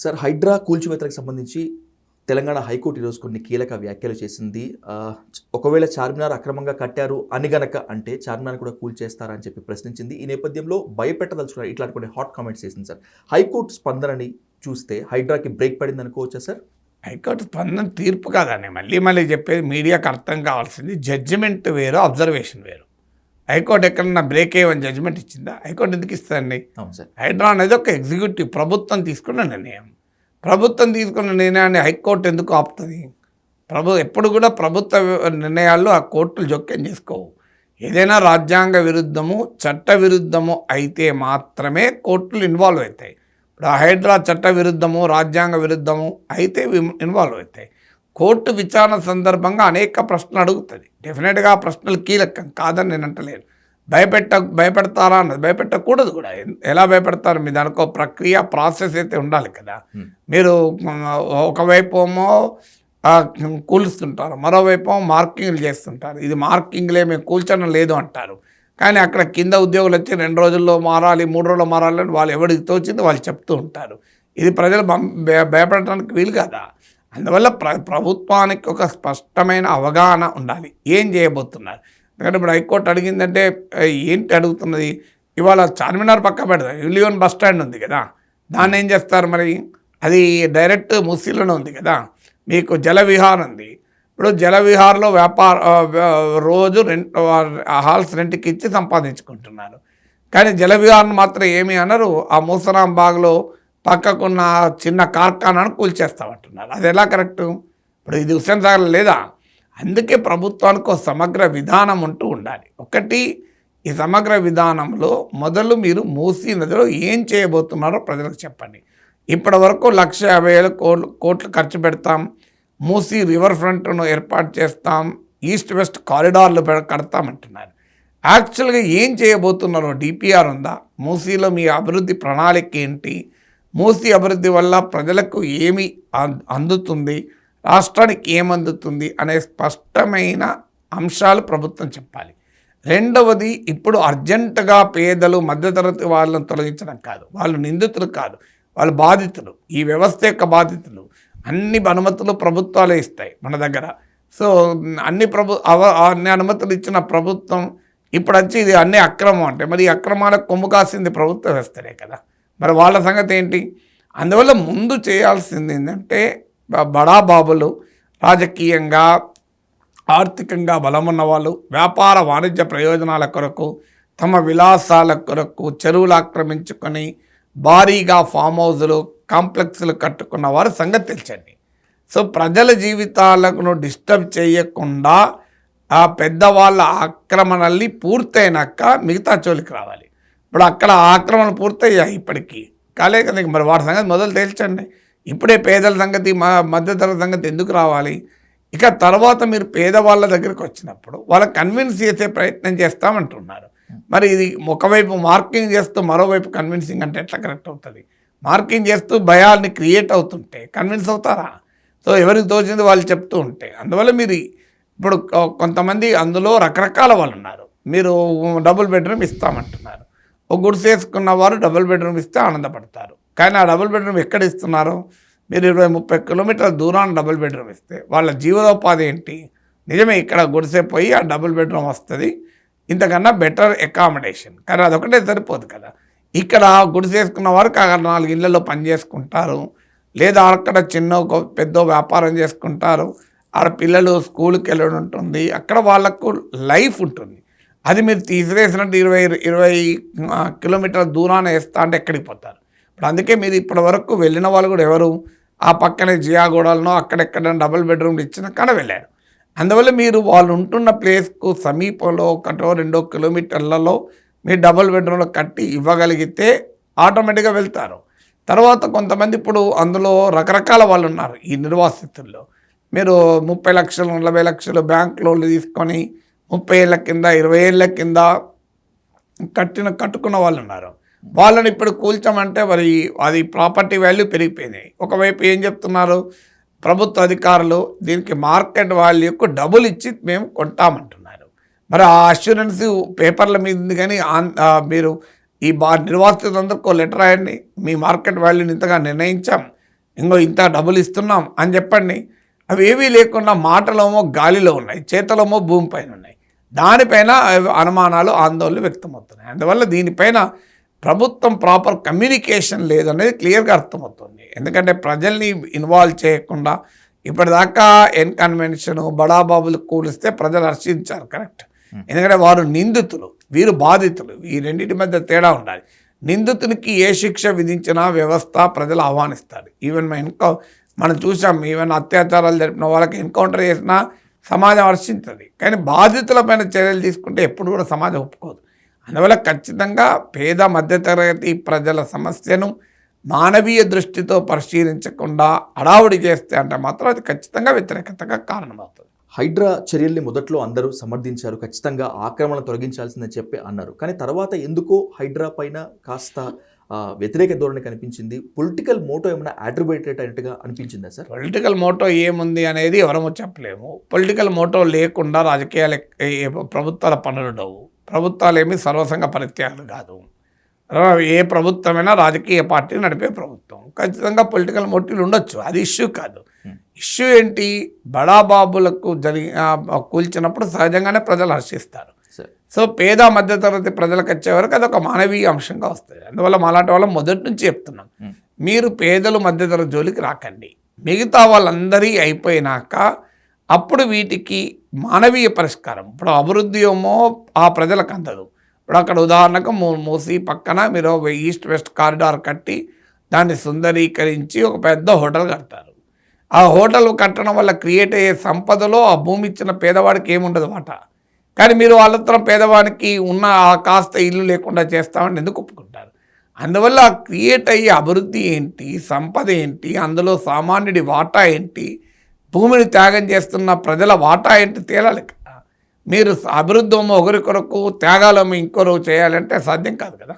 Sir Hydraa కూల్చివేతలకు సంబంధించి Telangana high court ఈరోజు కొన్ని కీలక వ్యాఖ్యలు చేసింది. ఒకవేళ చార్మినార్ అక్రమంగా కట్టారు అని గనక అంటే చార్మినార్ కూడా కూల్చేస్తారా అని చెప్పి ప్రశ్నించింది. ఈ నేపథ్యంలో భయపెట్టదలుచుకున్నారు, ఇట్లాంటి కొన్ని హాట్ కామెంట్స్ చేసింది. సార్ హైకోర్టు స్పందనని చూస్తే హైడ్రాకి బ్రేక్ పడింది అనుకోవచ్చా సార్? హైకోర్టు స్పందన తీర్పు కాదని మళ్ళీ చెప్పేది మీడియాకి అర్థం కావాల్సింది. జడ్జిమెంట్ వేరు, అబ్జర్వేషన్ వేరు. హైకోర్టు ఎక్కడన్నా బ్రేక్ అయ్యని జడ్జిమెంట్ ఇచ్చిందా? హైకోర్టు ఎందుకు ఇస్తుందండి? అవును సార్. హైడ్రా అనేది ఒక ఎగ్జిక్యూటివ్, ప్రభుత్వం తీసుకున్న నిర్ణయం. ప్రభుత్వం తీసుకున్న నిర్ణయాన్ని హైకోర్టు ఎందుకు ఆపుతుంది? ఎప్పుడు కూడా ప్రభుత్వ నిర్ణయాల్లో ఆ కోర్టులు జోక్యం చేసుకోవు. ఏదైనా రాజ్యాంగ విరుద్ధము, చట్ట విరుద్ధము అయితే మాత్రమే కోర్టులు ఇన్వాల్వ్ అవుతాయి. ఇప్పుడు హైడ్రా చట్ట విరుద్ధము, రాజ్యాంగ విరుద్ధము అయితే ఇన్వాల్వ్ అవుతాయి. కోర్టు విచారణ సందర్భంగా అనేక ప్రశ్నలు అడుగుతుంది. డెఫినెట్గా ఆ ప్రశ్నలు కీలకం కాదని నేను అంటలేను. భయపెడతారా అన్నది భయపెట్టకూడదు కూడా. ఎలా భయపెడతారు? మీ దానికో ప్రక్రియ, ప్రాసెస్ అయితే ఉండాలి కదా. మీరు ఒకవైపు ఏమో కూలుస్తుంటారు, మరోవైపు మార్కింగ్లు చేస్తుంటారు. ఇది మార్కింగ్లే, మేము కూల్చడం లేదు అంటారు. కానీ అక్కడ కింద ఉద్యోగులు వచ్చి 2 రోజుల్లో మారాలి, 3 రోజుల్లో మారాలని వాళ్ళు ఎవరికి తోచింది వాళ్ళు చెప్తూ ఉంటారు. ఇది ప్రజలు భయపడటానికి వీలు కదా. అందువల్ల ప్రభుత్వానికి ఒక స్పష్టమైన అవగాహన ఉండాలి ఏం చేయబోతున్నారు. ఎందుకంటే ఇప్పుడు హైకోర్టు అడిగిందంటే ఏంటి అడుగుతున్నది? ఇవాళ చార్మినార్ పక్క పెడతారు, యూలియన్ బస్ స్టాండ్ ఉంది కదా, దాన్ని ఏం చేస్తారు మరి? అది డైరెక్ట్ మూసీలోనే ఉంది కదా. మీకు జలవిహార్ ఉంది. ఇప్పుడు జలవిహార్లో రోజు హాల్స్ రెంట్కి ఇచ్చి సంపాదించుకుంటున్నారు. కానీ జలవిహార్ను మాత్రం ఏమి అనరు. ఆ మూసరాం బాగ్లో పక్కకున్న చిన్న కార్ఖానాను కూల్చేస్తామంటున్నారు. అది ఎలా కరెక్టు? ఇప్పుడు ఇది హుస్సేన్ సాగర్ లేదా? అందుకే ప్రభుత్వానికి ఒక సమగ్ర విధానం ఉంటూ ఉండాలి. ఒకటి, ఈ సమగ్ర విధానంలో మొదలు మీరు మూసీ నదిలో ఏం చేయబోతున్నారో ప్రజలకు చెప్పండి. ఇప్పటి వరకు 150,000 కోట్లు ఖర్చు పెడతాం, మూసీ రివర్ ఫ్రంట్ను ఏర్పాటు చేస్తాం, ఈస్ట్ వెస్ట్ కారిడార్లు కడతామంటున్నారు. యాక్చువల్గా ఏం చేయబోతున్నారో డిపిఆర్ ఉందా? మూసీలో మీ అభివృద్ధి ప్రణాళిక ఏంటి? మూసీ అభివృద్ధి వల్ల ప్రజలకు ఏమి అందుతుంది, రాష్ట్రానికి ఏమందుతుంది అనే స్పష్టమైన అంశాలు ప్రభుత్వం చెప్పాలి. రెండవది, ఇప్పుడు అర్జెంటుగా పేదలు, మధ్యతరగతి వాళ్ళని తొలగించడం కాదు. వాళ్ళు నిందితులు కాదు, వాళ్ళు బాధితులు, ఈ వ్యవస్థ యొక్క బాధితులు. అన్ని అనుమతులు ప్రభుత్వాలే ఇస్తాయి మన దగ్గర. సో అన్ని అనుమతులు ఇచ్చిన ప్రభుత్వం ఇప్పుడు వచ్చి ఇది అన్ని అక్రమం అంటే మరి అక్రమాలకు కొమ్ము కాసింది ప్రభుత్వ వ్యవస్థలే కదా. మరి వాళ్ళ సంగతి ఏంటి? అందువల్ల ముందు చేయాల్సింది ఏంటంటే, బడాబాబులు, రాజకీయంగా ఆర్థికంగా బలమున్న వాళ్ళు, వ్యాపార వాణిజ్య ప్రయోజనాల కొరకు, తమ విలాసాల కొరకు చెరువులు ఆక్రమించుకొని భారీగా ఫామ్ హౌజులు, కాంప్లెక్స్లు కట్టుకున్న వారి సంగతి తెలిసండి. సో ప్రజల జీవితాలను డిస్టర్బ్ చేయకుండా ఆ పెద్దవాళ్ళ ఆక్రమణల్ని పూర్తయినాక మిగతా చోలికి రావాలి. ఇప్పుడు అక్కడ ఆక్రమణ పూర్తయ్యాయి, ఇప్పటికీ కాలే కదా. మరి వాటి సంగతి మొదలు తేల్చండి. ఇప్పుడే పేదల సంగతి, మధ్యతరగతి సంగతి ఎందుకు రావాలి? ఇక తర్వాత మీరు పేదవాళ్ళ దగ్గరికి వచ్చినప్పుడు వాళ్ళని కన్విన్స్ చేసే ప్రయత్నం చేస్తామంటున్నారు. మరి ఇది ఒకవైపు మార్కింగ్ చేస్తూ మరోవైపు కన్విన్సింగ్ అంటే ఎట్లా కరెక్ట్ అవుతుంది? మార్కింగ్ చేస్తూ భయాల్ని క్రియేట్ అవుతుంటే కన్విన్స్ అవుతారా? సో ఎవరికి తోచింది వాళ్ళు చెప్తూ ఉంటే. అందువల్ల మీరు ఇప్పుడు కొంతమంది అందులో రకరకాల వాళ్ళు ఉన్నారు. మీరు డబుల్ బెడ్రూమ్ ఇస్తామంటున్నారు. ఒక గుడిసె వేసుకున్న వారు డబుల్ బెడ్రూమ్ ఇస్తే ఆనందపడతారు. కానీ ఆ డబుల్ బెడ్రూమ్ ఎక్కడ ఇస్తున్నారు? మీరు 20-30 కిలోమీటర్ల దూరాన్ని డబుల్ బెడ్రూమ్ ఇస్తే వాళ్ళ జీవనోపాధి ఏంటి? నిజమే, ఇక్కడ గుడిసె పోయి ఆ డబుల్ బెడ్రూమ్ వస్తుంది, ఇంతకన్నా బెటర్ అకామిడేషన్. కానీ అదొకటే సరిపోదు కదా. ఇక్కడ గుడిసె వేసుకున్న వారికి 4 ఇళ్లలో పని చేసుకుంటారు, లేదా అక్కడ చిన్న పెద్ద వ్యాపారం చేసుకుంటారు, ఆడ పిల్లలు స్కూల్కి వెళ్ళడం ఉంటుంది, అక్కడ వాళ్ళకు లైఫ్ ఉంటుంది. అది మీరు తీసివేసినట్టు 20 కిలోమీటర్ల దూరాన్ని వేస్తా అంటే ఎక్కడికి పోతారు? ఇప్పుడు అందుకే మీరు ఇప్పటి వరకు వెళ్ళిన వాళ్ళు కూడా ఎవరు? ఆ పక్కనే జియాగూడలనో అక్కడెక్కడ డబుల్ బెడ్రూమ్లు ఇచ్చిన కాడ వెళ్ళారు. అందువల్ల మీరు వాళ్ళు ఉంటున్న ప్లేస్కు సమీపంలో 1-2 కిలోమీటర్లలో మీరు డబుల్ బెడ్రూమ్లో కట్టి ఇవ్వగలిగితే ఆటోమేటిక్గా వెళ్తారు. తర్వాత కొంతమంది ఇప్పుడు అందులో రకరకాల వాళ్ళు ఉన్నారు. ఈ నిర్వాసితుల్లో మీరు 30 లక్షలు, 40 లక్షలు బ్యాంక్ లోన్లు తీసుకొని 30 ఏళ్ళ కింద, 20 ఏళ్ళ కింద కట్టుకున్న వాళ్ళు ఉన్నారు. వాళ్ళని ఇప్పుడు కూల్చమంటే మరి అది ప్రాపర్టీ వాల్యూ పెరిగిపోయినాయి. ఒకవైపు ఏం చెప్తున్నారు ప్రభుత్వ అధికారులు? దీనికి మార్కెట్ వాల్యూకు డబుల్ ఇచ్చి మేము కొంటామంటున్నారు. మరి ఆ అష్యూరెన్స్ పేపర్ల మీద ఉంది. కానీ మీరు ఈ నిర్వాసితులందరికీ లెటర్ రాయండి, మీ మార్కెట్ వాల్యూని ఇంతగా నిర్ణయించాం, ఇంకో ఇంత డబ్బులు ఇస్తున్నాం అని చెప్పండి. అవి ఏవీ లేకుండా మాటలేమో గాలిలో ఉన్నాయి, చేతలేమో భూమిపైన ఉన్నాయి. దానిపైన అనుమానాలు, ఆందోళనలు వ్యక్తమవుతున్నాయి. అందువల్ల దీనిపైన ప్రభుత్వం ప్రాపర్ కమ్యూనికేషన్ లేదనేది క్లియర్గా అర్థమవుతుంది. ఎందుకంటే ప్రజల్ని ఇన్వాల్వ్ చేయకుండా ఇప్పటిదాకా కన్వెన్షన్ బడాబాబులు కూలిస్తే ప్రజలు హర్షించారు, కరెక్ట్. ఎందుకంటే వారు నిందితులు, వీరు బాధితులు. ఈ రెండింటి మధ్య తేడా ఉండాలి. నిందితునికి ఏ శిక్ష విధించినా వ్యవస్థ ప్రజలు ఆహ్వానిస్తారు. ఈవెన్ మనం చూసాం, ఈవెన్ అత్యాచారాలు జరిపిన వాళ్ళకి ఎన్కౌంటర్ చేసినా సమాజం హర్షించదు. కానీ బాధితులపైన చర్యలు తీసుకుంటే ఎప్పుడు కూడా సమాజం ఒప్పుకోదు. అందువల్ల ఖచ్చితంగా పేద మధ్యతరగతి ప్రజల సమస్యను మానవీయ దృష్టితో పరిశీలించకుండా హడావుడి చేస్తే అంటే మాత్రం అది ఖచ్చితంగా వ్యతిరేకతగా కారణమవుతుంది. హైడ్రా చర్యల్ని మొదట్లో అందరూ సమర్థించారు, ఖచ్చితంగా ఆక్రమణ తొలగించాల్సిందని చెప్పి అన్నారు. కానీ తర్వాత ఎందుకో హైడ్రా పైన కాస్త వ్యతిరేక ధోరణి కనిపించింది. పొలిటికల్ మోటో ఏమైనా అట్రిబ్యూటెడ్ అయినట్టుగా అనిపించిందా సార్? పొలిటికల్ మోటో ఏముంది అనేది ఎవరమో చెప్పలేము. పొలిటికల్ మోటో లేకుండా రాజకీయాలు ప్రభుత్వాల పనులు ఉండవు. ప్రభుత్వాలు ఏమి సర్వసంగ పరిత్యాగాలు కాదు. ఏ ప్రభుత్వమైనా రాజకీయ పార్టీ నడిపే ప్రభుత్వం. ఖచ్చితంగా పొలిటికల్ మోటివ్లు ఉండొచ్చు, అది ఇష్యూ కాదు. ఇష్యూ ఏంటి, బడాబాబులకు కూల్చినప్పుడు సహజంగానే ప్రజలు హర్షిస్తారు. సో పేద మధ్యతరగతి ప్రజలకు వచ్చే వరకు అదొక మానవీయ అంశంగా వస్తుంది. అందువల్ల మాలాంటి వాళ్ళం మొదటి నుంచి చెప్తున్నాం, మీరు పేదలు మధ్యతరగతి జోలికి రాకండి. మిగతా వాళ్ళందరి అయిపోయినాక అప్పుడు వీటికి మానవీయ పరిష్కారం. ఇప్పుడు అభివృద్ధి ఏమో ఆ ప్రజలకు అందదు. ఇప్పుడు అక్కడ ఉదాహరణకు మూసి పక్కన మీరు ఈస్ట్ వెస్ట్ కారిడార్ కట్టి దాన్ని సుందరీకరించి ఒక పెద్ద హోటల్ కడతారు. ఆ హోటల్ కట్టడం వల్ల క్రియేట్ అయ్యే సంపదలో ఆ భూమి ఇచ్చిన పేదవాడికి ఏముండదు మాట. కానీ మీరు వాళ్ళతో పేదవాడికి ఉన్న ఆ కాస్త ఇల్లు లేకుండా చేస్తామని ఎందుకు ఒప్పుకుంటారు? అందువల్ల క్రియేట్ అయ్యే అభివృద్ధి ఏంటి, సంపద ఏంటి, అందులో సామాన్యుడి వాటా ఏంటి, భూమిని త్యాగం చేస్తున్న ప్రజల వాటా ఏంటి తేలాలి కదా. మీరు అభివృద్ధి ఒకరి కొరకు త్యాగాలేమో ఇంకొరకు చేయాలంటే సాధ్యం కాదు కదా.